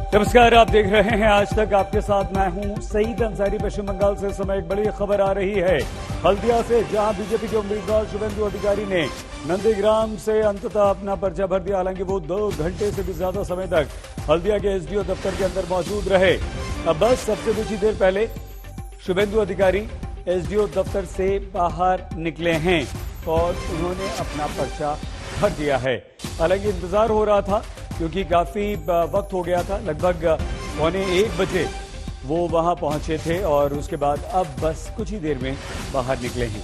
नमस्कार, आप देख रहे हैं आज तक। आपके साथ मैं हूं सईद अंसारी। पश्चिम बंगाल से इस समय एक बड़ी खबर आ रही है हल्दिया से, जहां बीजेपी के उम्मीदवार शुभेंदु अधिकारी ने नंदीग्राम से अंततः अपना पर्चा भर दिया। हालांकि वो 2 घंटे से भी ज्यादा समय तक हल्दिया के एसडीओ दफ्तर के अंदर मौजूद रहे। अब बस सबसे कुछ ही देर पहले शुभेंदु अधिकारी एसडीओ दफ्तर से बाहर निकले हैं और उन्होंने अपना पर्चा भर दिया है। हालांकि इंतजार हो रहा था क्योंकि काफी वक्त हो गया था, लगभग 1:15 बजे वो वहां पहुंचे थे और उसके बाद अब बस कुछ ही देर में बाहर निकले हैं।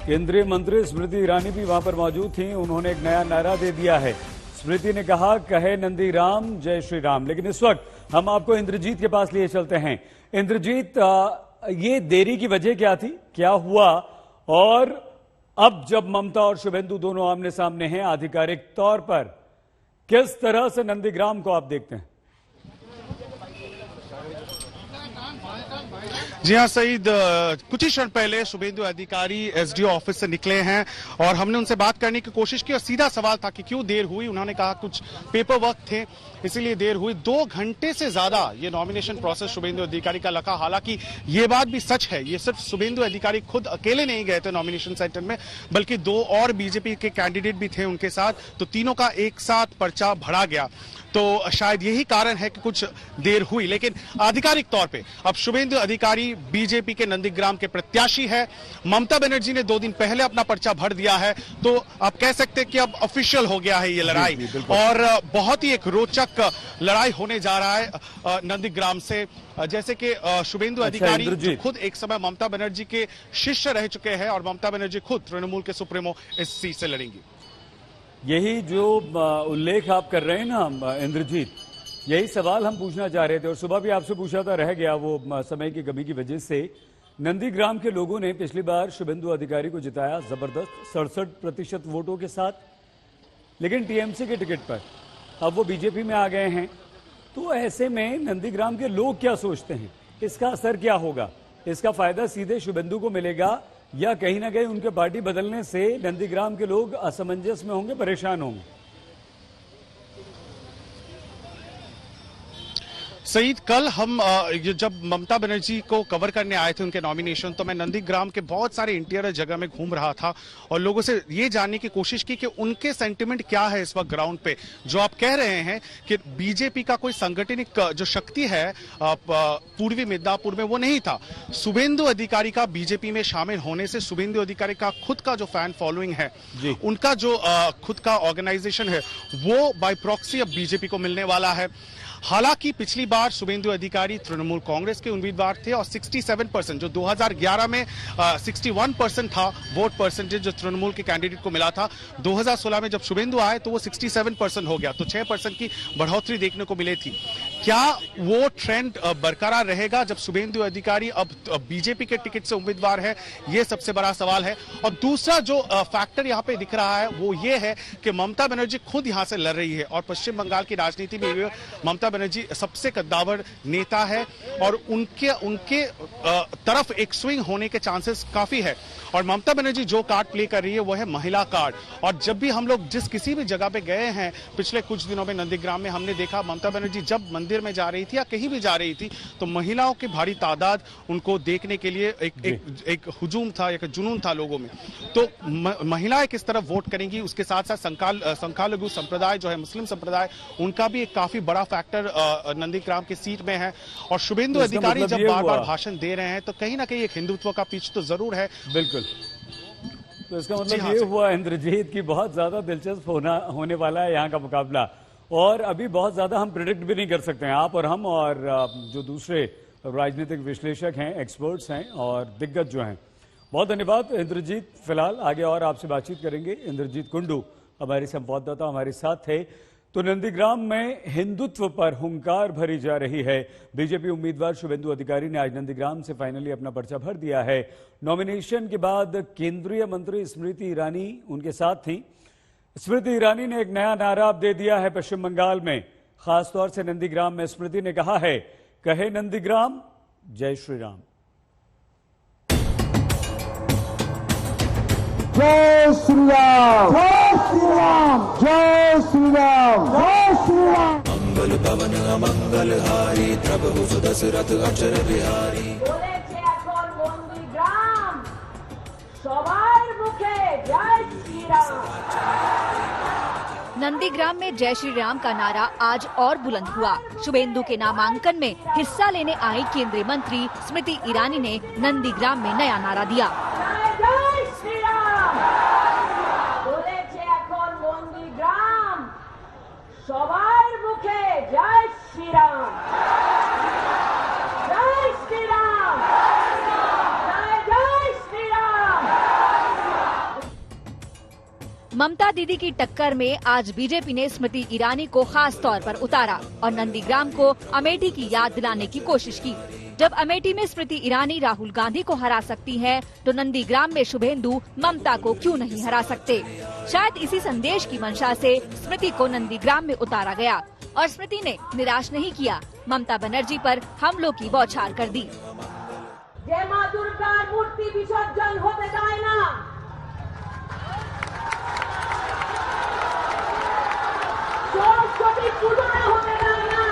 केंद्रीय मंत्री स्मृति ईरानी भी वहां पर मौजूद थी। उन्होंने एक नया नारा दे दिया है। स्मृति ने कहा, कहे नंदीराम जय श्री राम। लेकिन इस वक्त हम आपको इंद्रजीत के पास लिए चलते हैं। इंद्रजीत, ये देरी की वजह क्या थी, क्या हुआ, और अब जब ममता और शुभेंदु दोनों आमने सामने हैं आधिकारिक तौर पर, किस तरह से नंदीग्राम को आप देखते हैं? जी हाँ सईद, कुछ ही क्षण पहले शुभेंदु अधिकारी एसडीओ ऑफिस से निकले हैं और हमने उनसे बात करने की कोशिश की और सीधा सवाल था कि क्यों देर हुई। उन्होंने कहा कुछ पेपर वर्क थे इसीलिए देर हुई। 2 घंटे से ज्यादा ये नॉमिनेशन प्रोसेस शुभेंदु अधिकारी का लगा। हालांकि ये बात भी सच है, ये सिर्फ शुभेंदु अधिकारी खुद अकेले नहीं गए थे नॉमिनेशन सेंटर में, बल्कि 2 और बीजेपी के कैंडिडेट भी थे उनके साथ, तो तीनों का एक साथ पर्चा भरा गया। तो शायद यही कारण है कि कुछ देर हुई। लेकिन आधिकारिक तौर पे अब शुभेंदु अधिकारी बीजेपी के नंदीग्राम के प्रत्याशी है। ममता बनर्जी ने 2 दिन पहले अपना पर्चा भर दिया है, तो आप कह सकते हैं कि अब ऑफिशियल हो गया है ये लड़ाई। और बहुत ही एक रोचक लड़ाई होने जा रहा है नंदीग्राम से। जैसे कि शुभेंदु अधिकारी जो खुद एक समय ममता बनर्जी के शिष्य रह चुके हैं और ममता बनर्जी खुद तृणमूल के सुप्रीमो इस सीट से लड़ेंगी। यही जो उल्लेख आप कर रहे हैं ना इंद्रजीत, यही सवाल हम पूछना चाह रहे थे और सुबह भी आपसे पूछा था, रह गया वो समय की कमी की वजह से। नंदीग्राम के लोगों ने पिछली बार शुभेंदु अधिकारी को जिताया जबरदस्त 67% वोटों के साथ, लेकिन टीएमसी के टिकट पर। अब वो बीजेपी में आ गए हैं, तो ऐसे में नंदीग्राम के लोग क्या सोचते हैं, इसका असर क्या होगा? इसका फायदा सीधे शुभेंदु को मिलेगा या कहीं ना कहीं उनके पार्टी बदलने से नंदीग्राम के लोग असमंजस में होंगे, परेशान होंगे? सईद, कल हम जब ममता बनर्जी को कवर करने आए थे उनके नॉमिनेशन, तो मैं नंदीग्राम के बहुत सारे इंटीरियर जगह में घूम रहा था और लोगों से ये जानने की कोशिश की कि उनके सेंटिमेंट क्या है इस वक्त ग्राउंड पे। जो आप कह रहे हैं कि बीजेपी का कोई सांगठनिक जो शक्ति है पूर्वी मिदनापुर में, वो नहीं था। शुभेंदु अधिकारी का बीजेपी में शामिल होने से शुभेंदु अधिकारी का खुद का जो फैन फॉलोइंग है, उनका जो खुद का ऑर्गेनाइजेशन है, वो बाय प्रॉक्सी अब बीजेपी को मिलने वाला है। हालांकि पिछली बार शुभेंदु अधिकारी तृणमूल कांग्रेस के उम्मीदवार थे और 67% जो 2011 में 61% था वोट परसेंटेज जो तृणमूल के कैंडिडेट को मिला था, 2016 में जब शुभेंदु आए तो वो 67% हो गया, तो 6% की बढ़ोतरी देखने को मिली थी। क्या वो ट्रेंड बरकरार रहेगा जब शुभेंदु अधिकारी अब बीजेपी के टिकट से उम्मीदवार है? ये सबसे बड़ा सवाल है। और दूसरा जो फैक्टर यहाँ पे दिख रहा है वो ये है कि ममता बनर्जी खुद यहाँ से लड़ रही है और पश्चिम बंगाल की राजनीति में ममता बनर्जी सबसे कद्दावर नेता है और उनके तरफ एक स्विंग होने के चांसेस काफी है। और ममता बनर्जी जो कार्ड प्ले कर रही है वो है महिला कार्ड। और जब भी हम लोग जिस किसी भी जगह पे गए हैं पिछले कुछ दिनों में नंदीग्राम में, हमने देखा ममता बनर्जी जब मंदिर में जा रही थी या कहीं भी जा रही थी तो महिलाओं की भारी तादाद उनको देखने के लिए एक हुजूम था, एक जुनून था लोगों में। तो महिलाएं किस तरफ वोट करेंगी, उसके साथ साथ संख्यालघु संप्रदाय जो है मुस्लिम संप्रदाय, उनका भी एक काफी बड़ा फैक्टर नंदीग्राम की सीट में है। और शुभेंदु अधिकारी जब बार बार भाषण दे रहे हैं तो कहीं ना कहीं एक हिंदुत्व का पिच तो जरूर है। बिल्कुल, तो इसका मतलब ये हुआ इंद्रजीत की बहुत ज्यादा दिलचस्प होने वाला है यहाँ का मुकाबला। और अभी बहुत ज्यादा हम प्रेडिक्ट भी नहीं कर सकते हैं, आप और हम और जो दूसरे राजनीतिक विश्लेषक हैं, एक्सपर्ट्स हैं और दिग्गज जो हैं। बहुत धन्यवाद इंद्रजीत। फिलहाल आगे और आपसे बातचीत करेंगे। इंद्रजीत कुंडू हमारे संवाददाता हमारे साथ थे। तो नंदीग्राम में हिंदुत्व पर हुंकार भरी जा रही है। बीजेपी उम्मीदवार शुभेंदु अधिकारी ने आज नंदीग्राम से फाइनली अपना पर्चा भर दिया है। नॉमिनेशन के बाद केंद्रीय मंत्री स्मृति ईरानी उनके साथ थी। स्मृति ईरानी ने एक नया नारा दे दिया है पश्चिम बंगाल में, खासतौर से नंदीग्राम में। स्मृति ने कहा है, कहे नंदीग्राम जय श्री राम। जय श्री राम, जय श्री राम। राम, जय श्री राम, जय श्री राम। मंगल भवन अमंगल हारी प्रभु सुदशरथ अचर बिहारी। বলেছে এখন নন্দীগ্রাম সবার মুখে জয় শ্রীরাম। नंदीग्राम में जय श्री राम का नारा आज और बुलंद हुआ। शुभेंदु के नामांकन में हिस्सा लेने आई केंद्रीय मंत्री स्मृति ईरानी ने नंदीग्राम में नया नारा दिया। জয় জয় শ্রীরাম। বলেছে এখন নন্দীগ্রাম সবার মুখে জয় শ্রীরাম, জয় শ্রীরাম, জয় জয় শ্রীরাম। ममता दीदी की टक्कर में आज बीजेपी ने स्मृति ईरानी को खास तौर पर उतारा और नंदीग्राम को अमेठी की याद दिलाने की कोशिश की। जब अमेठी में स्मृति ईरानी राहुल गांधी को हरा सकती है तो नंदीग्राम में शुभेंदु ममता को क्यों नहीं हरा सकते। शायद इसी संदेश की मंशा से स्मृति को नंदीग्राम में उतारा गया और स्मृति ने निराश नहीं किया, ममता बनर्जी पर हमलों की बौछार कर दी। যে মা দুর্গার মূর্তি বিসর্জন হতে দেয় না, সরস্বতী পুজো না হতে দেয় না,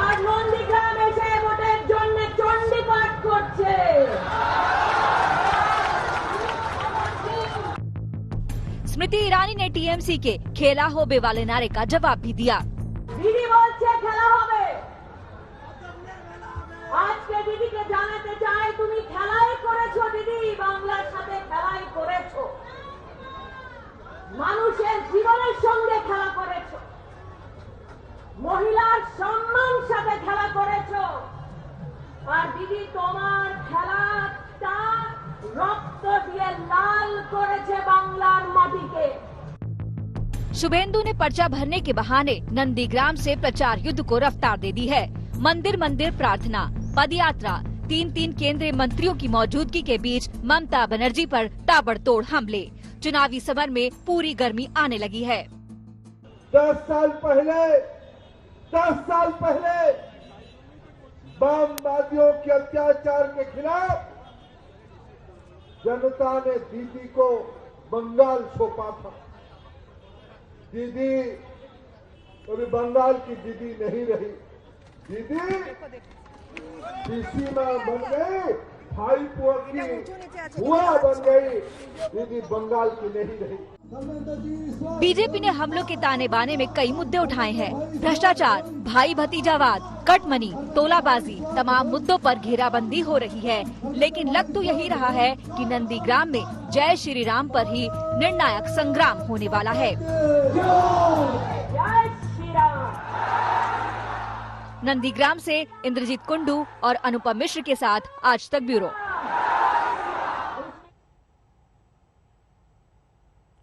আর নন্দীগ্রাম এসে ভোটের জন্য চণ্ডী পাঠ করছে। स्मृति ईरानी ने टीएमसी के खेला होबे वाले नारे का जवाब भी दिया। দিদি বলছে খেলা হবে। আজকে দিদিকে জানাতে চাই তুমি খেলাই করেছো দিদি, বাংলার সাথে খেলাই করেছো, মানুষের জীবনের সঙ্গে খেলা করেছো, মহিলার সম্মান সাথে খেলা করেছো, আর দিদি তোমার খেলাটা রক্ত দিয়ে লাল করেছে বাংলার মাটিকে। शुभेंदु ने पर्चा भरने के बहाने नंदीग्राम से प्रचार युद्ध को रफ्तार दे दी है। मंदिर मंदिर प्रार्थना, पदयात्रा, 3-3 केंद्रीय मंत्रियों की मौजूदगी के बीच ममता बनर्जी पर ताबड़तोड़ हमले, चुनावी समर में पूरी गर्मी आने लगी है। 10 साल पहले वामवादियों के अत्याचार के खिलाफ जनता ने दीदी को बंगाल सौंपा था। दीदी कभी बंगाल की दीदी नहीं रही, दीदी डीसी में बन गई, भाई पुआ की हुआ बन गई, दीदी बंगाल की नहीं रही। बीजेपी ने हमलों के ताने बाने में कई मुद्दे उठाए हैं। भ्रष्टाचार, भाई भतीजावाद, कटमनी, तोलाबाजी, तमाम मुद्दों पर घेराबंदी हो रही है। लेकिन लग तो यही रहा है कि नंदीग्राम में जय श्री राम पर ही निर्णायक संग्राम होने वाला है। জয় শ্রীরাম। नंदीग्राम से इंद्रजीत कुंडू और अनुपम मिश्र के साथ आज तक ब्यूरो।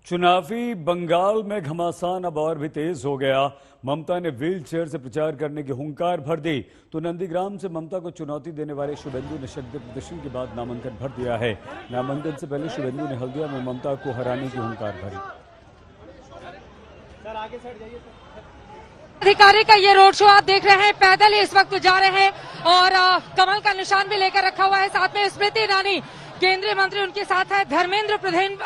चुनावी बंगाल में घमासान अब और भी तेज हो गया। ममता ने व्हील चेयर से प्रचार करने की हुंकार भर दी तो नंदीग्राम से ममता को चुनौती देने वाले शुभेंदु ने शक्ति प्रदर्शन के बाद नामांकन भर दिया है। नामांकन से पहले शुभेंदु ने हल्दिया में ममता को हराने की हुंकार भरी। अधिकारी का ये रोड शो आप देख रहे हैं, पैदल ही इस वक्त जा रहे हैं और कमल का निशान भी लेकर रखा हुआ है। साथ में स्मृति ईरानी केंद्रीय मंत्री उनके साथ है, धर्मेंद्र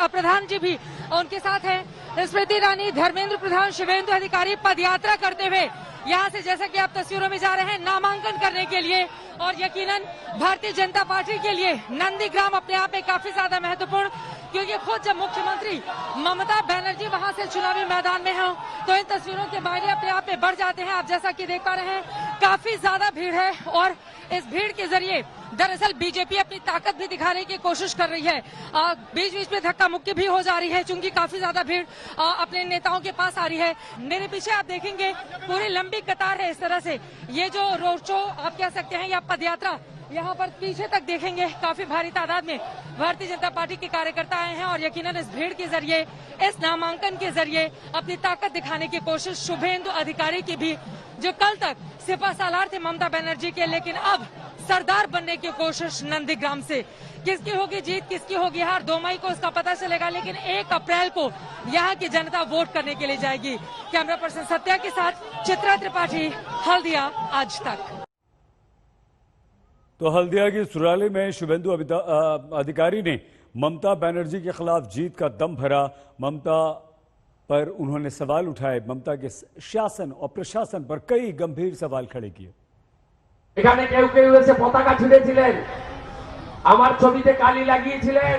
प्रधान जी भी उनके साथ है। स्मृति ईरानी, धर्मेंद्र प्रधान, शुभेंदु अधिकारी पदयात्रा करते हुए यहाँ से, जैसा कि आप तस्वीरों में जा रहे हैं, नामांकन करने के लिए। और यकीनन भारतीय जनता पार्टी के लिए नंदीग्राम अपने आप में काफी ज्यादा महत्वपूर्ण, क्योंकि खुद जब मुख्यमंत्री ममता बनर्जी वहां से चुनावी मैदान में हो तो इन तस्वीरों के मायने अपने आप में बढ़ जाते हैं। आप जैसा कि देख पा रहे हैं, काफी ज्यादा भीड़ है और इस भीड़ के जरिए दरअसल बीजेपी अपनी ताकत भी दिखाने की कोशिश कर रही है। बीच बीच में धक्का मुक्की भी हो जा रही है, चूंकि काफी ज्यादा भीड़ अपने नेताओं के पास आ रही है। मेरे पीछे आप देखेंगे पूरी लंबी कतार है। इस तरह से ये जो रोड शो आप कह सकते हैं या पदयात्रा, यहाँ पर पीछे तक देखेंगे काफी भारी तादाद में भारतीय जनता पार्टी के कार्यकर्ता आए हैं और यकीनन इस भीड़ के जरिए, इस नामांकन के जरिए अपनी ताकत दिखाने की कोशिश शुभेंदु अधिकारी की भी, जो कल तक सिपह सालार थे ममता बनर्जी के, लेकिन अब सरदार बनने की कोशिश नंदीग्राम से। किसकी होगी जीत, किसकी होगी हार, 2 मई को इसका पता चलेगा, लेकिन 1 अप्रैल को यहाँ की जनता वोट करने के लिए जाएगी। कैमरा पर्सन सत्या के साथ चित्रा त्रिपाठी, हल्दिया आज तक। तो हल्दिया की सुराली में शुभेंदु अधिकारी ने ममता बनर्जी के खिलाफ जीत का दम भरा। ममता पर उन्होंने सवाल उठाए। ममता के शासन और प्रशासन पर कई गंभीर सवाल खड़े किए। এখানে কেউ কেউ এসে পতাকা ছিঁড়েছিলেন, আমার ছবিতে কালি লাগিয়েছিলেন,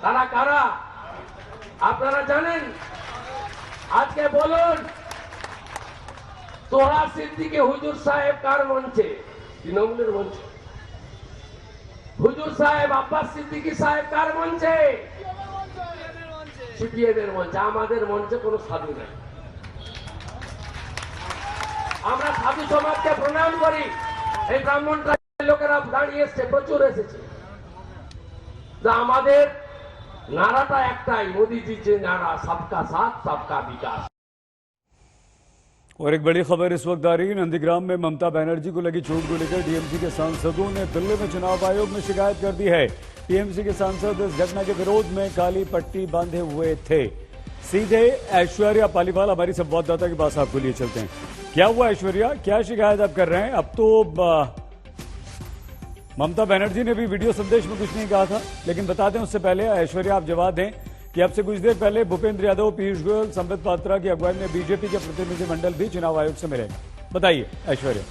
তারা কারা আপনারা জানেন? আজকে বলুন, তোরা সিদ্দিকে হুজুর সাহেব কার মঞ্চে? তৃণমূলের মঞ্চে। হুজুর সাহেব আব্বাস সিদ্দিকী সাহেব কার মঞ্চে? সিপিএমের মঞ্চে। আমাদের মঞ্চে কোনো সাধু নেই। আমরা সাধু সমাজকে প্রণাম করি। এই ব্রাহ্মণ লোকেরা দাঁড়িয়ে এসছে, প্রচুর এসেছে। আমাদের नारा एकटाई, मोदी जी के नारा सबका साथ सबका विकास। और एक बड़ी खबर इस वक्त आ रही है। नंदीग्राम में ममता बनर्जी को लगी चोट को लेकर टीएमसी के सांसदों ने दिल्ली में चुनाव आयोग में शिकायत कर दी है। टीएमसी के सांसद इस घटना के विरोध में काली पट्टी बांधे हुए थे। सीधे ऐश्वर्या पालीवाल हमारी संवाददाता के पास आपको लिए चलते हैं। क्या हुआ ऐश्वर्या, क्या शिकायत आप कर रहे हैं? अब तो ममता बनर्जी ने भी वीडियो संदेश में कुछ नहीं कहा था, लेकिन बता दें उससे पहले ऐश्वर्या आप जवाब दें कि अब से कुछ देर पहले भूपेंद्र यादव, पीयूष गोयल, संबित पात्रा की अगुवाई में बीजेपी के प्रतिनिधिमंडल भी चुनाव आयोग से मिले। बताइए ऐश्वर्या।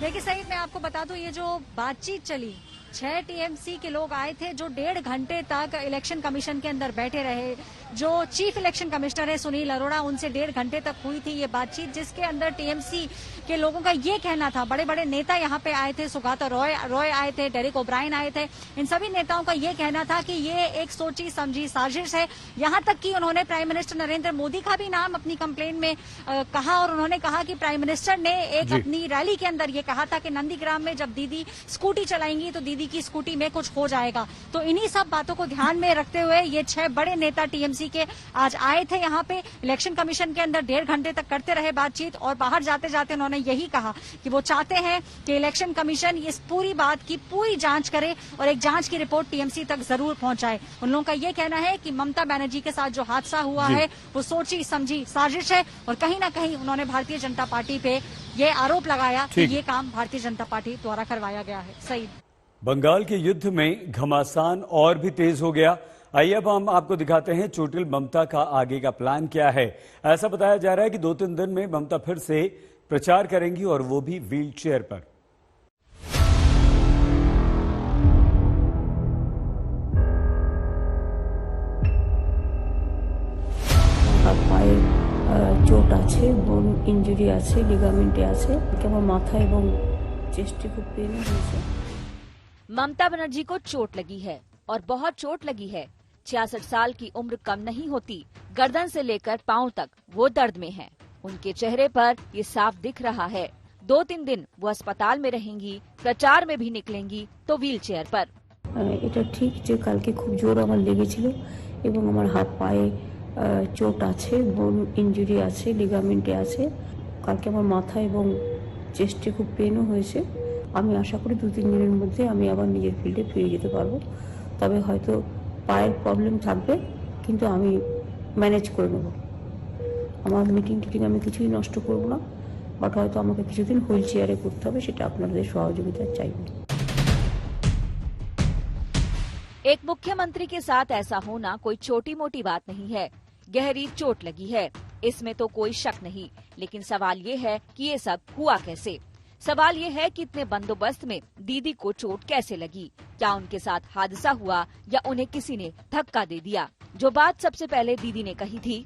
देखिए सईद, मैं आपको बता दूं, ये जो बातचीत चली, 6 टीएमसी के लोग आए थे जो 1.5 घंटे तक इलेक्शन कमीशन के अंदर बैठे रहे। जो चीफ इलेक्शन कमिश्नर है सुनील अरोड़ा, उनसे 1.5 घंटे तक हुई थी ये बातचीत, जिसके अंदर टीएमसी के लोगों का ये कहना था, बड़े बड़े नेता यहाँ पे आए थे, सुगाता रॉय आए थे, डेरिक ओब्रायन आए थे, इन सभी नेताओं का ये कहना था कि ये एक सोची समझी साजिश है। यहाँ तक कि उन्होंने प्राइम मिनिस्टर नरेंद्र मोदी का भी नाम अपनी कंप्लेन में कहा, और उन्होंने कहा कि प्राइम मिनिस्टर ने एक अपनी रैली के अंदर ये कहा था कि नंदीग्राम में जब दीदी स्कूटी चलाएंगी तो दीदी की स्कूटी में कुछ हो जाएगा। तो इन्हीं सब बातों को ध्यान में रखते हुए ये 6 बड़े नेता टीएमसी के आज आए थे यहाँ पे। इलेक्शन कमीशन के अंदर 1.5 घंटे तक करते रहे बातचीत, और बाहर जाते जाते उन्होंने यही कहा कि वो चाहते हैं कि इलेक्शन कमीशन इस पूरी बात की पूरी जांच करे और एक जांच की रिपोर्ट टीएमसी तक जरूर पहुंचाए। उन लोगों का ये कहना है कि ममता बनर्जी के साथ जो हादसा हुआ है वो सोची समझी साजिश है, और कहीं ना कहीं उन्होंने भारतीय जनता पार्टी पे ये आरोप लगाया कि ये काम भारतीय जनता पार्टी द्वारा करवाया गया है। सही बंगाल के युद्ध में घमासान और भी तेज हो गया। आइए अब हम आपको दिखाते हैं चोटिल ममता का आगे का प्लान क्या है। ऐसा बताया जा रहा है कि 2-3 दिन में ममता फिर से प्रचार करेंगी, और वो भी व्हील चेयर पर। পায়ে চোট আছে, বোন ইনজুরি আছে, লিগামেন্টে আছে, কেবল মাথা এবং চেস্টে খুব পেন হয়েছে। ममता बनर्जी को चोट लगी है, और बहुत चोट लगी है। 66 साल की उम्र कम नहीं होती। गर्दन से लेकर पांव तक वो दर्द में हैं। उनके चेहरे पर ये साफ दिख रहा है। 2-3 दिन वो अस्पताल में रहेंगी, प्रचार में भी निकलेंगी तो व्हील चेयर पर। এটা ঠিক যে কালকে খুব জোর আমার লেগেছিল এবং আমার হাত পায়ে চোট আছে, বোন ইনজুরি আছে, লিগামেন্টে আছে। কালকে আমার মাথা এবং চেস্টে খুব পেনও হয়েছে। আমি আশা করি 2-3 দিনের মধ্যে আমি আবার নিজের ফিল্ডে ফিরে যেতে পারবো। তবে হয়তো পায়ের প্রবলেম থাকবে, কিন্তু আমি ম্যানেজ করে নেব। আমার মিটিং আমি কিছুই নষ্ট করব না, বাট হয়তো আমাকে কিছুদিন হুইল চেয়ারে করতে হবে, সেটা আপনাদের সহযোগিতা চাইব। एक मुख्यमंत्री के साथ ऐसा होना कोई छोटी मोटी बात नहीं है। गहरी चोट लगी है, इसमें तो कोई शक नहीं। लेकिन सवाल ये है कि ये सब हुआ कैसे। सवाल ये है कि इतने बंदोबस्त में दीदी को चोट कैसे लगी। क्या उनके साथ हादसा हुआ या उन्हें किसी ने धक्का दे दिया? जो बात सबसे पहले दीदी ने कही थी,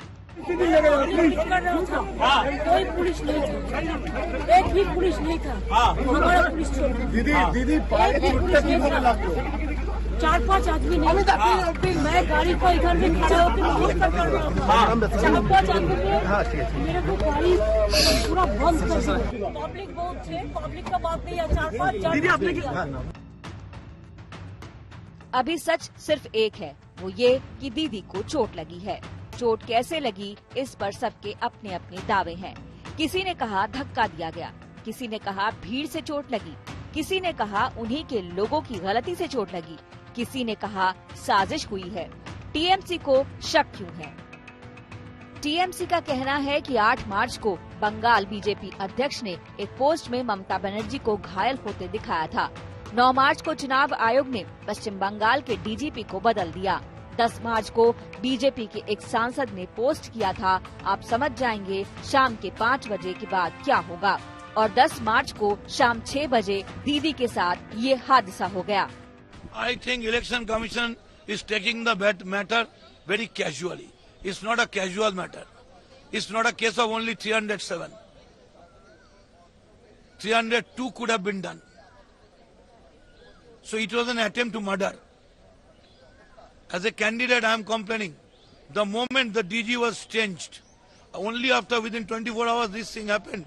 कोई पुलिस नहीं था, एक भी पुलिस नहीं था, हमारा पुलिस दीदी 4-5 आदमी नहीं, मैं गाड़ी को इधर में खड़ा होकर 4-5 आदमी मेरे को गाड़ी पूरा बंद कर दिया। पब्लिक बहुत थे, पब्लिक का बात नहीं है, 4-5 अभी सच सिर्फ एक है, वो ये कि दीदी को चोट लगी है। चोट कैसे लगी, इस पर सबके अपने अपने दावे हैं। किसी ने कहा धक्का दिया गया, किसी ने कहा भीड़ से चोट लगी, किसी ने कहा उन्हीं के लोगों की गलती से चोट लगी, किसी ने कहा साजिश हुई है। टीएमसी को शक क्यों है? टीएमसी का कहना है कि 8 मार्च को बंगाल बीजेपी अध्यक्ष ने एक पोस्ट में ममता बनर्जी को घायल होते दिखाया था। 9 मार्च को चुनाव आयोग ने पश्चिम बंगाल के डीजीपी को बदल दिया। 10 मार्च को बीजेपी के एक सांसद ने पोस्ट किया था, आप समझ जाएंगे शाम के 5 बजे के बाद क्या होगा। और 10 मार्च को शाम 6 बजे दीदी के साथ ये हादसा हो गया। I think Election Commission is taking the matter very casually. It's not a casual matter. It's not a case of only 307. 302 could have been done. So it was an attempt to murder. As a candidate, I am complaining. The moment the DG was changed, only after within 24 hours this thing happened.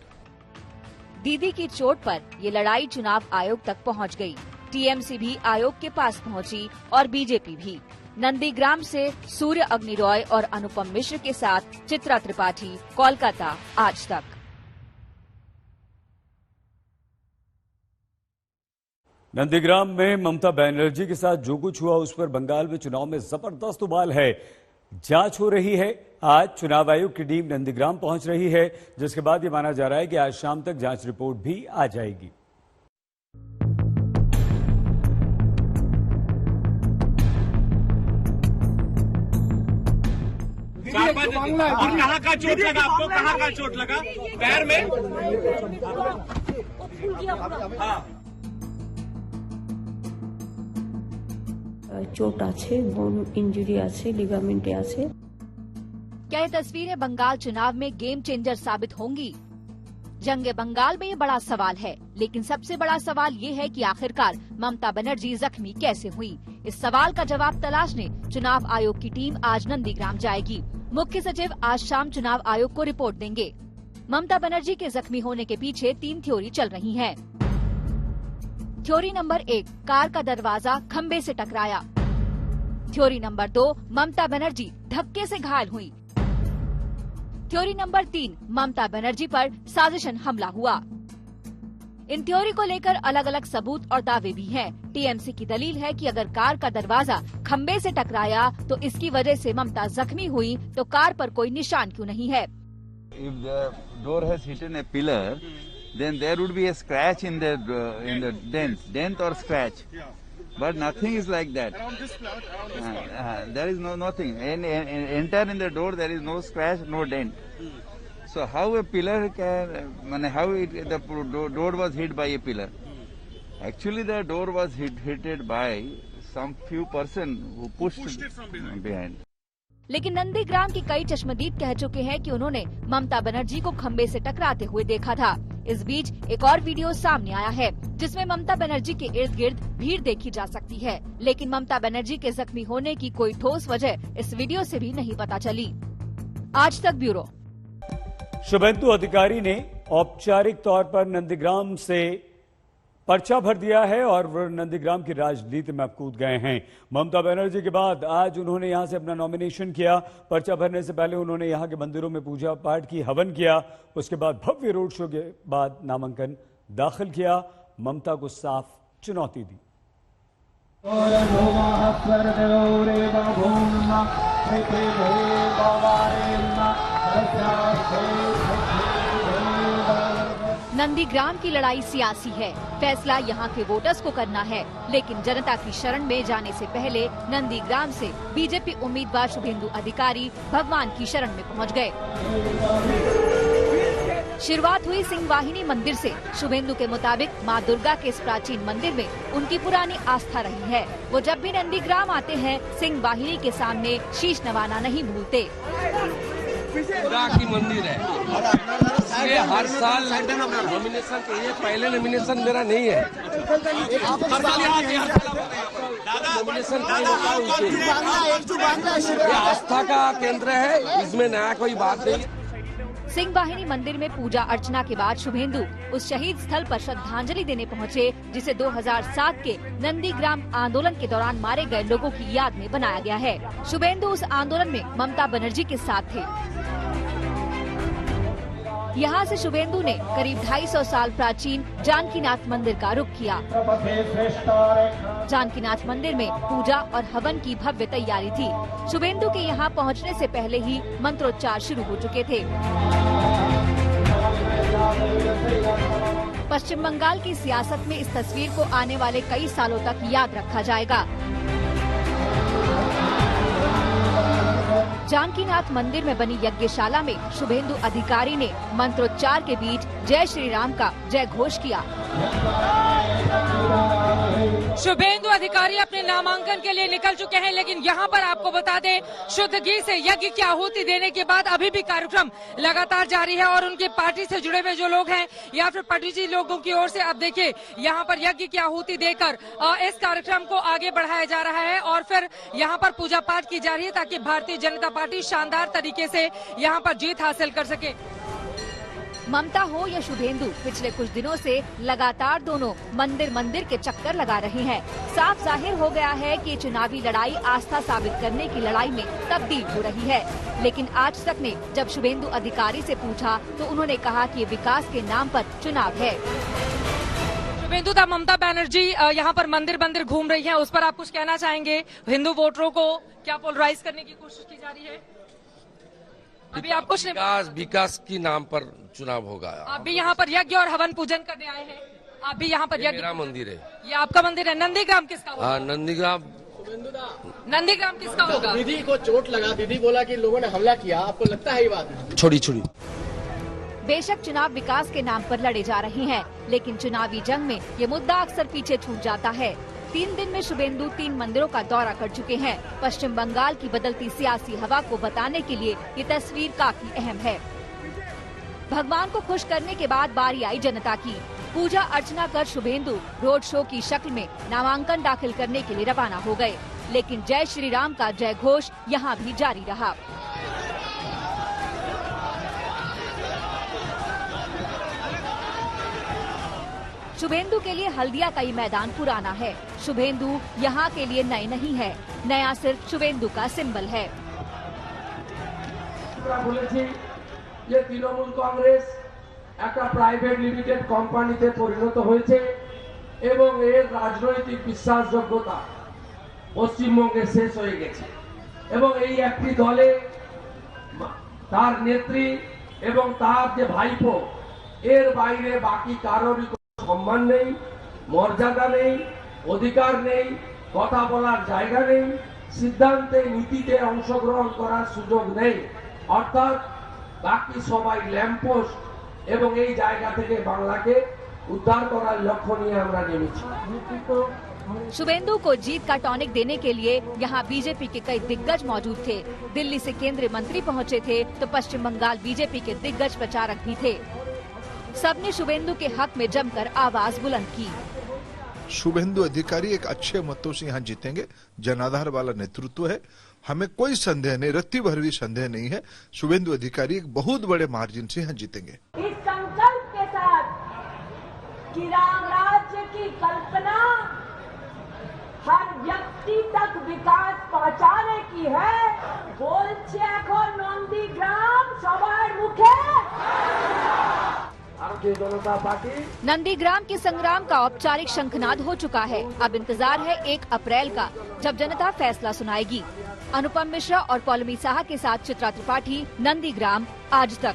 दीदी की चोट पर ये लड़ाई चुनाव आयोग तक पहुंच गई। टीएमसी भी आयोग के पास पहुंची और बीजेपी भी। नंदीग्राम से सूर्य अग्नि रॉय और अनुपम मिश्र के साथ चित्रा त्रिपाठी, कोलकाता, आज तक। नंदीग्राम में ममता बनर्जी के साथ जो कुछ हुआ उस पर बंगाल में चुनाव में जबरदस्त उबाल है। जांच हो रही है। आज चुनाव आयोग की टीम नंदीग्राम पहुंच रही है, जिसके बाद ये माना जा रहा है कि आज शाम तक जांच रिपोर्ट भी आ जाएगी। और कहाँ का चोट लगा आपको? कहाँ का चोट लगा? पैर में? চোট আছে, বোন ইনজুরি আছে, লিগামেন্টে আছে। क्या ये तस्वीरें बंगाल चुनाव में गेम चेंजर साबित होंगी? जंग बंगाल में ये बड़ा सवाल है, लेकिन सबसे बड़ा सवाल ये है कि आखिरकार ममता बनर्जी जख्मी कैसे हुई। इस सवाल का जवाब तलाशने चुनाव आयोग की टीम आज नंदीग्राम जाएगी। मुख्य सचिव आज शाम चुनाव आयोग को रिपोर्ट देंगे। ममता बनर्जी के जख्मी होने के पीछे 3 थ्योरी चल रही हैं। थ्योरी नंबर 1, कार का दरवाजा खंबे से टकराया। थ्योरी नंबर 2, ममता बनर्जी धक्के से घायल हुई। थ्योरी नंबर 3, ममता बनर्जी पर साजिशन हमला हुआ। इन थ्योरी को लेकर अलग अलग सबूत और दावे भी हैं। टीएमसी की दलील है कि अगर कार का दरवाजा खंबे से टकराया तो इसकी वजह से ममता जख्मी हुई, तो कार पर कोई निशान क्यों नहीं है। If the door has hit a pillar, then there would be a scratch in the dent or scratch. But nothing is like that. There is nothing. Enter in the door, there is no scratch, no dent. So how a pillar can, how the door was hit by a pillar? Actually, the door was hit by some few person who pushed it from behind. लेकिन नंदीग्राम के कई चश्मदीद कह चुके हैं कि उन्होंने ममता बनर्जी को खंबे से टकराते हुए देखा था। इस बीच एक और वीडियो सामने आया है, जिसमें ममता बनर्जी के इर्द गिर्द भीड़ देखी जा सकती है, लेकिन ममता बनर्जी के जख्मी होने की कोई ठोस वजह इस वीडियो से भी नहीं पता चली। आज तक ब्यूरो। शुभेंदु अधिकारी ने औपचारिक तौर पर नंदीग्राम से पर्चा भर दिया है और वो नंदीग्राम की राजनीति में अब कूद गए हैं। ममता बनर्जी के बाद आज उन्होंने यहां से अपना नॉमिनेशन किया। पर्चा भरने से पहले उन्होंने यहां के मंदिरों में पूजा पाठ की, हवन किया। उसके बाद भव्य रोड शो के बाद नामांकन दाखिल किया। ममता को साफ चुनौती दी। नंदीग्राम की लड़ाई सियासी है, फैसला यहाँ के वोटर्स को करना है, लेकिन जनता की शरण में जाने से पहले नंदीग्राम से बीजेपी उम्मीदवार शुभेंदु अधिकारी भगवान की शरण में पहुँच गए। शुरुआत हुई सिंह वाहिनी मंदिर से। शुभेंदु के मुताबिक मां दुर्गा के इस प्राचीन मंदिर में उनकी पुरानी आस्था रही है। वो जब भी नंदीग्राम आते हैं, सिंह वाहिनी के सामने शीश नवाना नहीं भूलते। दुर्गा की मंदिर है, ये हर साल नॉमिनेशन के लिए, पहले नॉमिनेशन मेरा नहीं है, नॉमिनेशन ये आस्था का केंद्र है, इसमें नया कोई बात नहीं। सिंह वाहिनी मंदिर में पूजा अर्चना के बाद शुभेंदु उस शहीद स्थल पर श्रद्धांजलि देने पहुंचे, जिसे 2007 के नंदीग्राम आंदोलन के दौरान मारे गए लोगों की याद में बनाया गया है। शुभेंदु उस आंदोलन में ममता बनर्जी के साथ थे। यहाँ से शुभेंदु ने करीब 250 साल प्राचीन जानकीनाथ मंदिर का रुख किया। जानकीनाथ मंदिर में पूजा और हवन की भव्य तैयारी थी। शुभेंदु के यहाँ पहुँचने से पहले ही मंत्रोच्चार शुरू हो चुके थे। पश्चिम बंगाल की सियासत में इस तस्वीर को आने वाले कई सालों तक याद रखा जाएगा। जानकीनाथ मंदिर में बनी यज्ञशाला में शुभेंदु अधिकारी ने मंत्रोच्चार के बीच जय श्री राम का जय घोष किया। शुभेंदु अधिकारी अपने नामांकन के लिए निकल चुके हैं, लेकिन यहाँ पर आपको बता दें, शुद्ध घी से यज्ञ की आहुति देने के बाद अभी भी कार्यक्रम लगातार जारी है और उनकी पार्टी से जुड़े हुए जो लोग हैं या फिर पार्टी लोगों की ओर से अब देखिए यहाँ पर यज्ञ की आहुति देकर इस कार्यक्रम को आगे बढ़ाया जा रहा है और फिर यहाँ पर पूजा पाठ की जा रही है ताकि भारतीय जनता पार्टी शानदार तरीके से यहाँ पर जीत हासिल कर सके। ममता हो या शुभेंदु, पिछले कुछ दिनों से लगातार दोनों मंदिर के चक्कर लगा रहे हैं। साफ जाहिर हो गया है कि चुनावी लड़ाई आस्था साबित करने की लड़ाई में तब्दील हो रही है। लेकिन आज तक ने जब शुभेंदु अधिकारी से पूछा तो उन्होंने कहा कि विकास के नाम पर चुनाव है। शुभेंदु दा ममता बनर्जी यहाँ पर मंदिर घूम रही है, उस पर आप कुछ कहना चाहेंगे? हिंदू वोटरों को क्या पोलराइज करने की कोशिश की जा रही है? अभी आप कुछ विकास की नाम पर चुनाव होगा। आप भी यहाँ पर यज्ञ और हवन पूजन करने आए हैं? आप भी यहाँ पर यज्ञ? मेरा मंदिर है। ये आपका मंदिर है। नंदीग्राम किसका होगा? नंदीग्राम किसका होगा? दीदी को चोट लगा, दीदी बोला कि लोगों ने हमला किया, आपको लगता है ये बात? छोड़ी बेशक चुनाव विकास के नाम पर लड़े जा रहे हैं, लेकिन चुनावी जंग में ये मुद्दा अक्सर पीछे छूट जाता है। 3 दिन में शुभेंदु 3 मंदिरों का दौरा कर चुके हैं। पश्चिम बंगाल की बदलती सियासी हवा को बताने के लिए ये तस्वीर काफी अहम है। भगवान को खुश करने के बाद बारी आई जनता की। पूजा अर्चना कर शुभेंदु रोड शो की शक्ल में नामांकन दाखिल करने के लिए रवाना हो गए, लेकिन जय श्री राम का जय घोष यहाँ भी जारी रहा। शुभेंदु के लिए हल्दिया का ये मैदान पुराना है। शुभेंदु यहाँ के लिए नए नहीं है, नया सिर्फ शुभेंदु का सिंबल है। যে তৃণমূল কংগ্রেস একটা প্রাইভেট লিমিটেড কোম্পানিতে পরিণত হয়েছে এবং এর রাজনৈতিক বিশ্বাসযোগ্যতা পশ্চিমবঙ্গে শেষ হয়ে গেছে এবং এই একটি দলে তার নেত্রী এবং তার যে ভাইপো এর বাইরে বাকি কারোরই সম্মান নেই, মর্যাদা নেই, অধিকার নেই, কথা বলার জায়গা নেই, সিদ্ধান্তে নীতিতে অংশগ্রহণ করার সুযোগ নেই। অর্থাৎ বাকি সবাই ল্যাম্পপোস্ট এবং এই জায়গা থেকে বাংলাকে উদ্ধার করার লক্ষ্য নিয়ে আমরা নেমেছি। शुभेंदु को जीत का टॉनिक देने के लिए यहाँ बीजेपी के कई दिग्गज मौजूद थे। दिल्ली से केंद्रीय मंत्री पहुँचे थे तो पश्चिम बंगाल बीजेपी के दिग्गज प्रचारक भी थे। सबने शुभेंदु के हक में जमकर आवाज बुलंद की। शुभेंदु अधिकारी एक अच्छे मतों से यहाँ जीतेंगे। जनाधार वाला नेतृत्व है, हमें कोई संदेह नहीं, रत्ती भर भी संदेह नहीं है। शुभेंदु अधिकारी एक बहुत बड़े मार्जिन से यहाँ जीतेंगे। इस संकल्प के साथ कि राम राज्य की कल्पना हर व्यक्ति तक विकास पहुंचाने की है, बोलছে এখন নন্দীগ্রাম সবার মুখে। भारतीय जनता पार्टी नंदीग्राम के संग्राम का औपचारिक शंखनाद हो चुका है। अब इंतजार है 1 अप्रैल का, जब जनता फैसला सुनाएगी। अनुपम मिश्रा और पौलमी साहा के साथ चित्रा त्रिपाठी, नंदीग्राम, आज तक।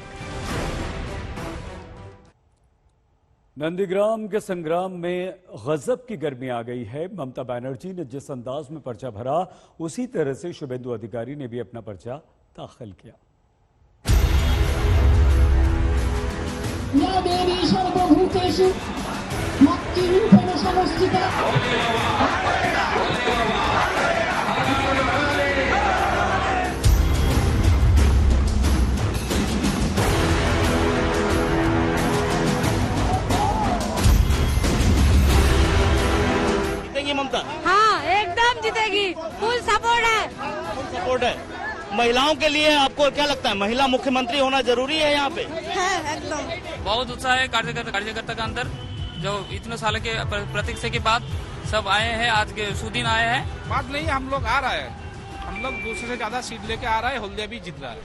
नंदीग्राम के संग्राम में गजब की गर्मी आ गई है। ममता बनर्जी ने जिस अंदाज में पर्चा भरा, उसी तरह से शुभेंदु अधिकारी ने भी अपना पर्चा दाखिल किया। ममता हाँ, एकदम जीतेगी। फुल सपोर्ट है। महिलाओं के लिए आपको क्या लगता है, महिला मुख्यमंत्री होना जरूरी है यहाँ पे? है, एकदम बहुत उत्साह है कार्यकर्ता के अंदर, जो इतने साल के प्रतीक्षा के बाद सब आए हैं। आज के सुदिन आए हैं। बात नहीं, हम लोग आ रहा है, हम लोग दूसरे से ज्यादा सीट लेके आ रहा है। हल्दिया भी जीत रहा है।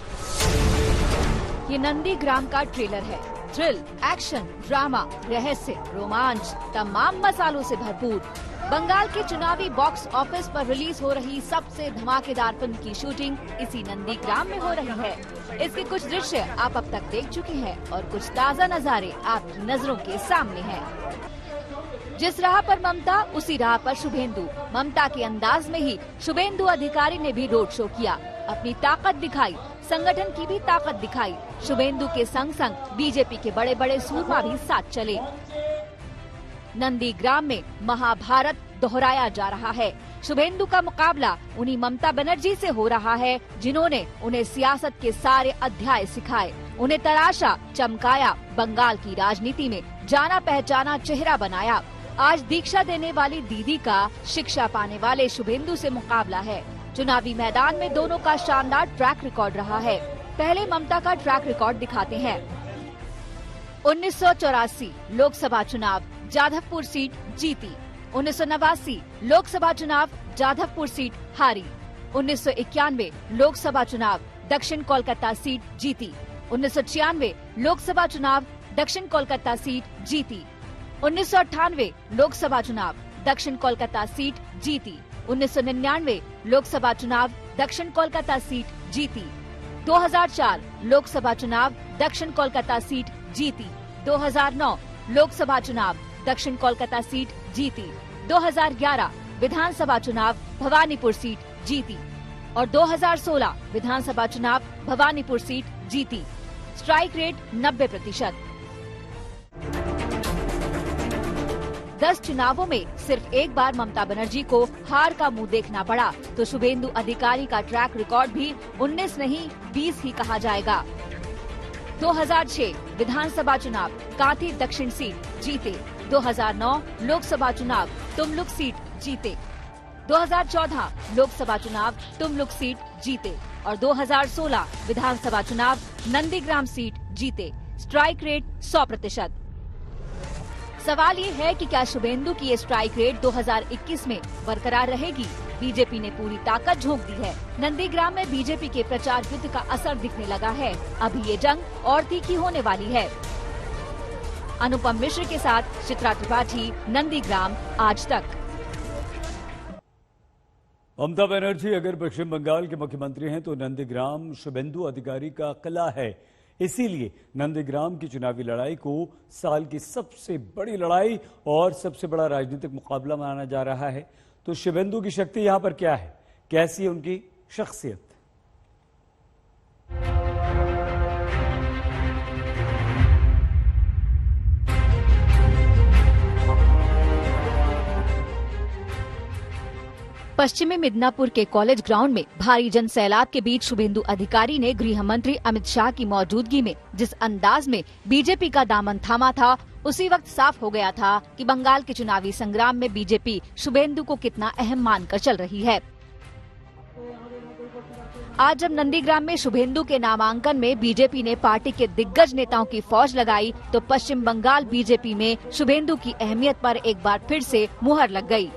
ये नंदीग्राम का ट्रेलर है। थ्रिल, एक्शन, ड्रामा, रहस्य, रोमांच, तमाम मसालों से भरपूर बंगाल के चुनावी बॉक्स ऑफिस पर रिलीज हो रही सबसे धमाकेदार फिल्म की शूटिंग इसी नंदीग्राम में हो रही है। इसके कुछ दृश्य आप अब तक देख चुके हैं और कुछ ताज़ा नज़ारे आपकी नजरों के सामने हैं। जिस राह पर ममता, उसी राह पर शुभेंदु। ममता के अंदाज में ही शुभेंदु अधिकारी ने भी रोड शो किया, अपनी ताकत दिखाई, संगठन की भी ताकत दिखाई। शुभेंदु के संग संग बीजेपी के बड़े बड़े सूरमा भी साथ चले। नंदीग्राम में महाभारत दोहराया जा रहा है। शुभेंदु का मुकाबला उन्हीं ममता बनर्जी से हो रहा है जिन्होंने उन्हें सियासत के सारे अध्याय सिखाए, उन्हें तराशा, चमकाया, बंगाल की राजनीति में जाना पहचाना चेहरा बनाया। आज दीक्षा देने वाली दीदी का शिक्षा पाने वाले शुभेंदु से मुकाबला है। चुनावी मैदान में दोनों का शानदार ट्रैक रिकॉर्ड रहा है। पहले ममता का ट्रैक रिकॉर्ड दिखाते हैं। 1984 लोकसभा चुनाव जाधवपुर सीट जीती। 1989 लोकसभा चुनाव जाधवपुर सीट हारी। 1991 लोकसभा चुनाव दक्षिण कोलकाता सीट जीती। 1996 लोकसभा चुनाव दक्षिण कोलकाता सीट जीती। 1998 लोकसभा चुनाव दक्षिण कोलकाता सीट जीती। 1999 लोकसभा चुनाव दक्षिण कोलकाता सीट जीती। 2004 लोकसभा चुनाव दक्षिण कोलकाता सीट जीती। 2009 लोकसभा चुनाव दक्षिण कोलकाता सीट जीती। 2011 विधानसभा चुनाव भवानीपुर सीट जीती और 2016 विधानसभा चुनाव भवानीपुर सीट जीती। Strike rate 90%। 10 चुनावों में सिर्फ एक बार ममता बनर्जी को हार का मुंह देखना पड़ा तो शुभेंदु अधिकारी का ट्रैक रिकॉर्ड भी 19 नहीं 20 ही कहा जाएगा। 2006 विधानसभा चुनाव कांथी दक्षिण सीट जीते। 2009 लोकसभा चुनाव तुमलुक सीट जीते। 2014 लोकसभा चुनाव तुमलुक सीट जीते और 2016 विधानसभा चुनाव नंदीग्राम सीट जीते। Strike rate 100%। सवाल ये है कि क्या शुभेंदु की ये स्ट्राइक रेट 2021 में बरकरार रहेगी? बीजेपी ने पूरी ताकत झोंक दी है। नंदीग्राम में बीजेपी के प्रचार युद्ध का असर दिखने लगा है। अभी ये जंग और तीखी होने वाली है। अनुपम मिश्र के साथ चित्रा त्रिपाठी, नंदीग्राम, आज तक। ममता बनर्जी अगर पश्चिम बंगाल के मुख्यमंत्री हैं तो नंदीग्राम शुभेंदु अधिकारी का किला है। इसीलिए नंदीग्राम की चुनावी लड़ाई को साल की सबसे बड़ी लड़ाई और सबसे बड़ा राजनीतिक मुकाबला माना जा रहा है। तो शुभेंदु की शक्ति यहां पर क्या है, कैसी है उनकी शख्सियत? पश्चिमी मिदनापुर के कॉलेज ग्राउंड में भारी जन सैलाब के बीच शुभेंदु अधिकारी ने गृह मंत्री अमित शाह की मौजूदगी में जिस अंदाज में बीजेपी का दामन थामा था, उसी वक्त साफ हो गया था कि बंगाल के चुनावी संग्राम में बीजेपी शुभेंदु को कितना अहम मानकर चल रही है। आज जब नंदीग्राम में शुभेंदु के नामांकन में बीजेपी ने पार्टी के दिग्गज नेताओं की फौज लगाई तो पश्चिम बंगाल बीजेपी में शुभेंदु की अहमियत पर एक बार फिर से मुहर लग गई।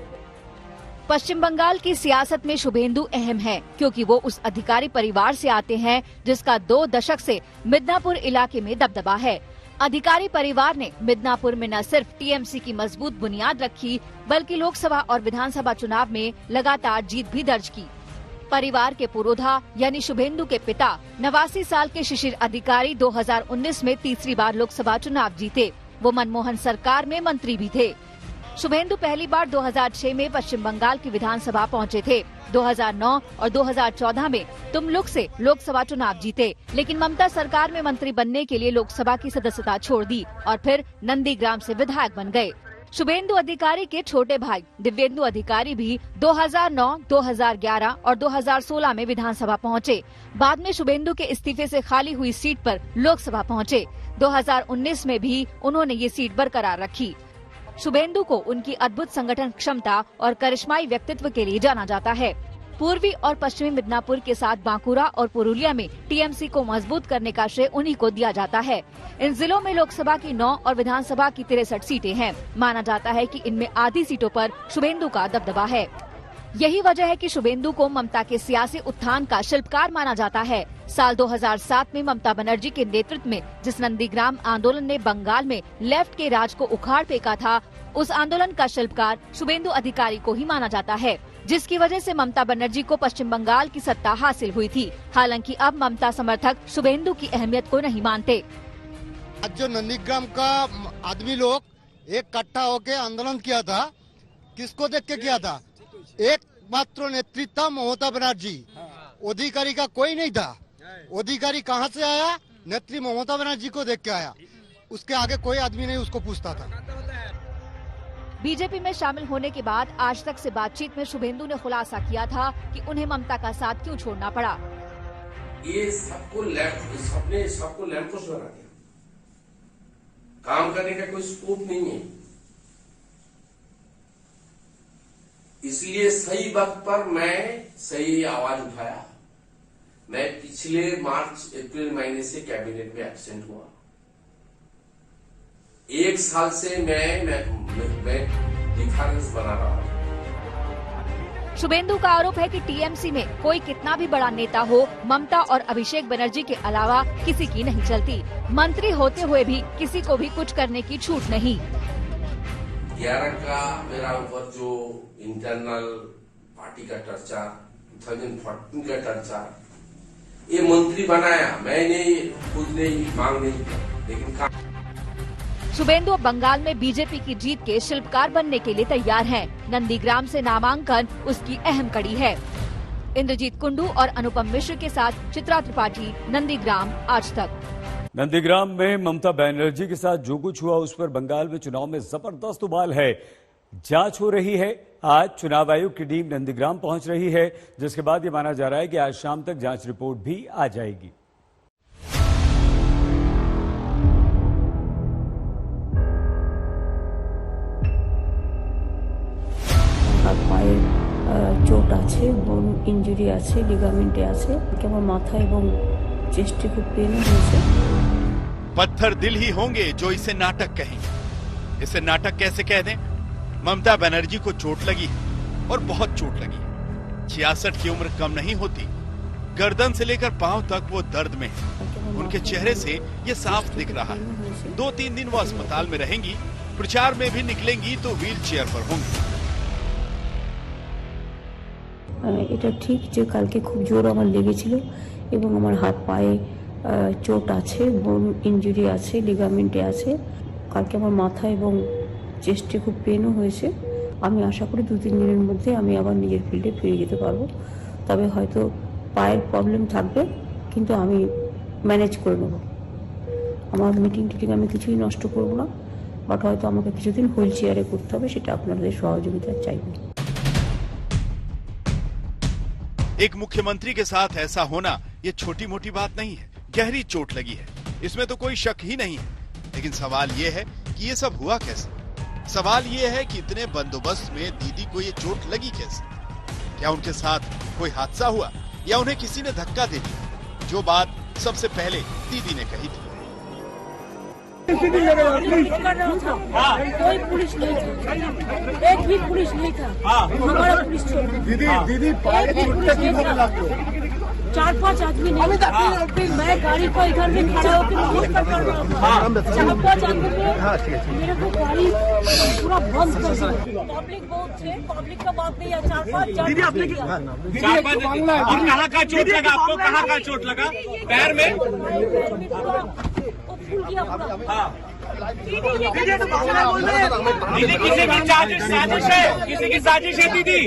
पश्चिम बंगाल की सियासत में शुभेंदु अहम है क्योंकि वो उस अधिकारी परिवार से आते हैं जिसका 2 दशक से मिदनापुर इलाके में दबदबा है। अधिकारी परिवार ने मिदनापुर में न सिर्फ टीएमसी की मजबूत बुनियाद रखी बल्कि लोकसभा और विधानसभा चुनाव में लगातार जीत भी दर्ज की। परिवार के पुरोधा यानी शुभेंदु के पिता 89 साल के शिशिर अधिकारी 2019 में तीसरी बार लोकसभा चुनाव जीते। वो मनमोहन सरकार में मंत्री भी थे। शुभेंदु पहली बार 2006 में पश्चिम बंगाल की विधानसभा पहुंचे थे। 2009 और 2014 में तुमलुक से लोकसभा चुनाव जीते, लेकिन ममता सरकार में मंत्री बनने के लिए लोकसभा की सदस्यता छोड़ दी और फिर नंदीग्राम से विधायक बन गए। शुभेंदु अधिकारी के छोटे भाई दिव्येंदु अधिकारी भी 2009, 2011 और 2016 में विधानसभा पहुंचे। बाद में शुभेंदु के इस्तीफे से खाली हुई सीट पर लोकसभा पहुंचे। 2019 में भी उन्होंने ये सीट बरकरार रखी। शुभेंदु को उनकी अद्भुत संगठन क्षमता और करिश्माई व्यक्तित्व के लिए जाना जाता है। पूर्वी और पश्चिमी मिदनापुर के साथ बांकुरा और पुरुलिया में टीएमसी को मजबूत करने का श्रेय उन्हीं को दिया जाता है। इन जिलों में लोकसभा की 9 और विधानसभा की 63 सीटें हैं। माना जाता है कि इनमें आधी सीटों पर शुभेंदु का दबदबा है। यही वजह है कि शुभेंदु को ममता के सियासी उत्थान का शिल्पकार माना जाता है। साल 2007 में ममता बनर्जी के नेतृत्व में जिस नंदीग्राम आंदोलन ने बंगाल में लेफ्ट के राज को उखाड़ फेंका था, उस आंदोलन का शिल्पकार शुभेंदु अधिकारी को ही माना जाता है, जिसकी वजह से ममता बनर्जी को पश्चिम बंगाल की सत्ता हासिल हुई थी। हालांकि अब ममता समर्थक शुभेंदु की अहमियत को नहीं मानते। आज जो नंदीग्राम का आदमी लोग एक इकट्ठा होकर आंदोलन किया था, किसको देख के किया था? एक मात्र नेतृत्व ममता बनर्जी, अधिकारी का कोई नहीं था। अधिकारी कहाँ से आया? नेत्री ममता बनर्जी को देख के आया, उसके आगे कोई आदमी नहीं उसको पूछता था। बीजेपी में शामिल होने के बाद आज तक से बातचीत में शुभेंदु ने खुलासा किया था कि उन्हें ममता का साथ क्यों छोड़ना पड़ा। ये सबको लैंप पोस्ट बना दिया, काम करने का कोई स्कोप नहीं है, इसलिए सही वक्त पर मैं सही आवाज उठाया। मैं पिछले मार्च अप्रैल महीने से कैबिनेट में एब्सेंट हुआ। एक साल से मैं डिफरेंस बना रहा हूं। शुभेंदु का आरोप है कि टीएमसी में कोई कितना भी बड़ा नेता हो, ममता और अभिषेक बनर्जी के अलावा किसी की नहीं चलती। मंत्री होते हुए भी किसी को भी कुछ करने की छूट नहीं। 11 का मेरा ऊपर जो इंटरनल पार्टी का चर्चा, 2014 का चर्चा, ये मंत्री बनाया, मैंने खुद नहीं मांग नहीं किया, लेकिन शुभेंदु अब बंगाल में बीजेपी की जीत के शिल्पकार बनने के लिए तैयार हैं। नंदीग्राम से नामांकन उसकी अहम कड़ी है। इंद्रजीत कुंडू और अनुपम मिश्र के साथ चित्रा त्रिपाठी, नंदीग्राम, आज तक। नंदीग्राम में ममता बनर्जी के साथ जो कुछ हुआ उस पर बंगाल में चुनाव में जबरदस्त उबाल है। जांच हो रही है। आज चुनाव आयोग की टीम नंदीग्राम पहुंच रही है, जिसके बाद ये माना जा रहा है कि आज शाम तक जांच रिपोर्ट भी आ जाएगी। পায়ে চোট আছে, বোন ইনজুরি আছে, লিগামেন্টে আছে, আমার মাথা এবং চেস্টে খুব পেন হয়েছে। पत्थर दिल ही होंगे जो इसे नाटक कहेंगे। इसे नाटक कैसे कह दें? ममता बनर्जी को चोट लगी है और बहुत चोट लगी है। 66 की उम्र कम नहीं होती। गर्दन से लेकर पांव तक वो दर्द में है। उनके चेहरे से ये साफ दिख रहा है। 2-3 दिन वो अस्पताल में रहेंगी। प्रचार में भी निकलेंगी तो व्हील चेयर पर होंगी। এটা ঠিক যে কালকে খুব জোর আমার লেগেছিল এবং আমার হাত পায়ে চোট আছে, বোন ইনজুরি আছে, লিগামেন্টে আছে। কালকে আমার মাথা এবং চেস্টে খুব পেনও হয়েছে। আমি আশা করি 2-3 দিনের মধ্যে আমি আবার নিজের ফিল্ডে ফিরে যেতে পারবো। তবে হয়তো পায়ের প্রবলেম থাকবে, কিন্তু আমি ম্যানেজ করে নেব। আমার মিটিং আমি কিছুই নষ্ট করব না, বাট হয়তো আমাকে কিছুদিন হুইল চেয়ারে করতে হবে, সেটা আপনাদের সহযোগিতা চাইব। एक मुख्यमंत्री के साथ ऐसा होना ये छोटी मोटी बात नहीं है। गहरी चोट लगी है, इसमें तो कोई शक ही नहीं है। लेकिन सवाल ये है कि ये सब हुआ कैसे? सवाल ये है कि इतने बंदोबस्त में दीदी को ये चोट लगी कैसे? क्या उनके साथ कोई हादसा हुआ या उन्हें किसी ने धक्का दे दिया? जो बात सबसे पहले दीदी ने कही थी। कोई पुलिस नहीं था, एक भी पुलिस नहीं था। हमारा पुलिस दीदी 4-5 आदमी नहीं। मैं गाड़ी को इधर में खड़ा होकर 4-5 आदमी मेरे को गाड़ी पूरा बंद कर दिया। पब्लिक बहुत थे, पब्लिक का बात नहीं है। 4-5 और कहाँ का चोट लगा आपको? कहाँ का चोट लगा? पैर में? दीदी किसी की साजिश है, किसी की साजिश है दीदी।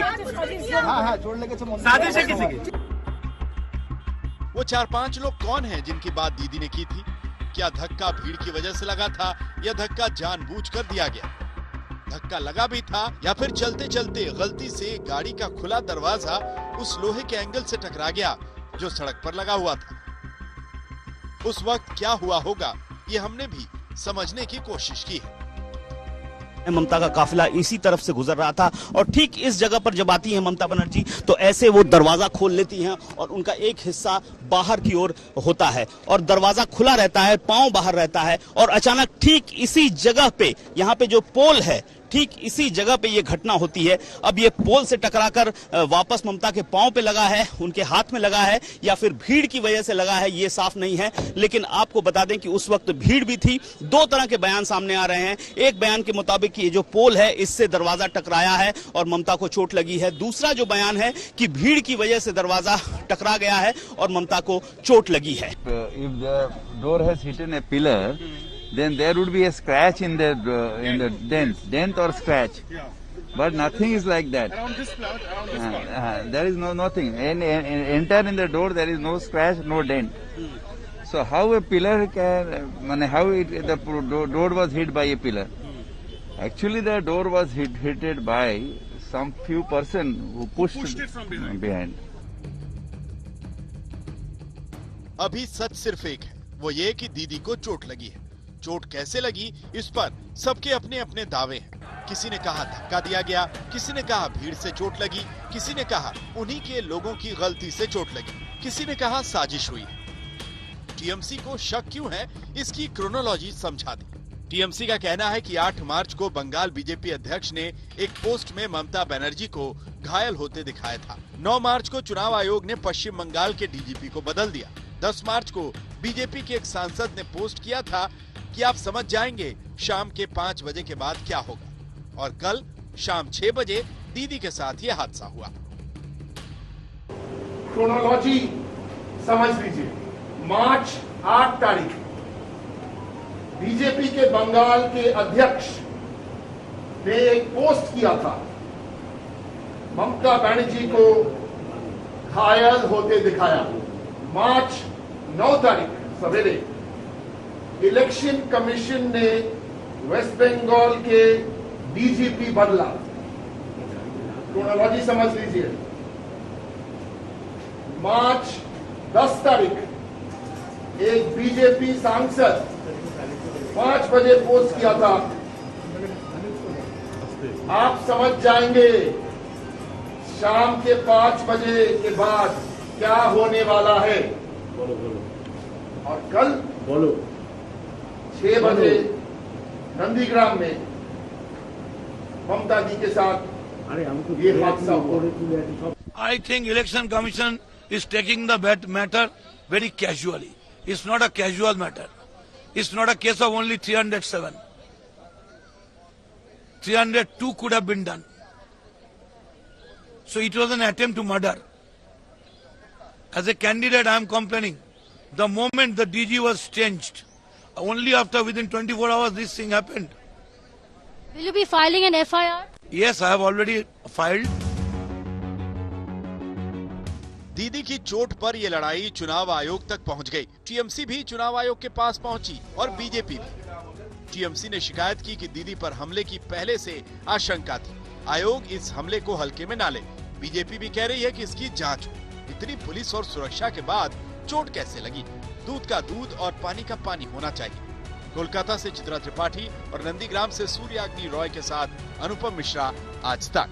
साजिश है किसी की। वो 4-5 लोग कौन हैं जिनकी बात दीदी ने की थी? क्या धक्का भीड़ की वजह से लगा था या धक्का जानबूझकर दिया गया? धक्का लगा भी था या फिर चलते चलते गलती से गाड़ी का खुला दरवाजा उस लोहे के एंगल से टकरा गया जो सड़क पर लगा हुआ था? उस वक्त क्या हुआ होगा ये हमने भी समझने की कोशिश की है। ममता का काफिला इसी तरफ से गुजर रहा था और ठीक इस जगह पर जब आती है ममता बनर्जी तो ऐसे वो दरवाजा खोल लेती हैं और उनका एक हिस्सा बाहर की ओर होता है और दरवाजा खुला रहता है, पांव बाहर रहता है और अचानक ठीक इसी जगह पे यहाँ पे जो पोल है ठीक इसी जगह पे ये घटना होती है। अब ये पोल से टकराकर वापस ममता के पांव पे लगा है, उनके हाथ में लगा है, या फिर भीड़ की वजह से लगा है, ये साफ नहीं है। लेकिन आपको बता दें कि उस वक्त भीड़ भी थी। दो तरह के बयान सामने आ रहे हैं। एक बयान के मुताबिक ये जो पोल है इससे दरवाजा टकराया है और ममता को चोट लगी है। दूसरा जो बयान है कि भीड़ की वजह से दरवाजा टकरा गया है और ममता को चोट लगी है। If the door has hit a pillar, then there would be a scratch in the dent or scratch. But nothing is like that. Around this plot, There is nothing. Enter in the door, there is no scratch, no dent. So how a pillar can, how the door was hit by a pillar? Actually, the door was hit by some few person who pushed it from behind. अभी सच सिर्फ एक है, वो ये कि दीदी को चोट लगी है। चोट कैसे लगी, इस पर सबके अपने अपने दावे हैं। किसी ने कहा धक्का दिया गया, किसी ने कहा भीड़ से चोट लगी, किसी ने कहा उन्हीं के लोगों की गलती से चोट लगी, किसी ने कहा साजिश हुई। टीएमसी को शक क्यों है, इसकी क्रोनोलॉजी समझा दी। टीएमसी का कहना है कि 8 मार्च को बंगाल बीजेपी अध्यक्ष ने एक पोस्ट में ममता बनर्जी को घायल होते दिखाया था। 9 मार्च को चुनाव आयोग ने पश्चिम बंगाल के डीजीपी को बदल दिया। 10 मार्च को बीजेपी के एक सांसद ने पोस्ट किया था कि आप समझ जाएंगे शाम के 5 बजे के बाद क्या होगा। और कल शाम 6 बजे दीदी के साथ ये हादसा हुआ। क्रोनोलॉजी समझ लीजिए। मार्च 8 तारीख बीजेपी के बंगाल के अध्यक्ष ने एक पोस्ट किया था, ममता बनर्जी को घायल होते दिखाया। मार्च 9 तारीख सवेरे इलेक्शन कमीशन ने वेस्ट बंगाल के डीजीपी बदला। क्रोनोलॉजी समझ लीजिए। मार्च 10 तारीख एक बीजेपी सांसद 5 बजे पोस्ट किया था, आप समझ जाएंगे शाम के 5 बजे के बाद क्या होने वाला है। और कल 6 बजे नंदीग्राम में ममता जी के साथ ये हादसा हुआ। I think Election Commission is taking the matter very casually. It's not a casual matter. It's not a case of only 307. 302 could have been done. So it was an attempt to murder. As a candidate, I am complaining. The moment the DG was changed, only after within 24 hours this thing happened. Will you be filing an FIR? Yes, I have already filed. दीदी की चोट पर यह लड़ाई चुनाव आयोग तक पहुंच गई। टीएमसी भी चुनाव आयोग के पास पहुंची और बीजेपी भी। टीएमसी ने शिकायत की कि दीदी पर हमले की पहले से आशंका थी, आयोग इस हमले को हल्के में ना ले। बीजेपी भी कह रही है कि इसकी जांच हो। इतनी पुलिस और सुरक्षा के बाद चोट कैसे लगी? दूध का दूध और पानी का पानी होना चाहिए। कोलकाता से चित्रा त्रिपाठी और नंदीग्राम से सूर्याग्नि रॉय के साथ अनुपम मिश्रा, आज तक।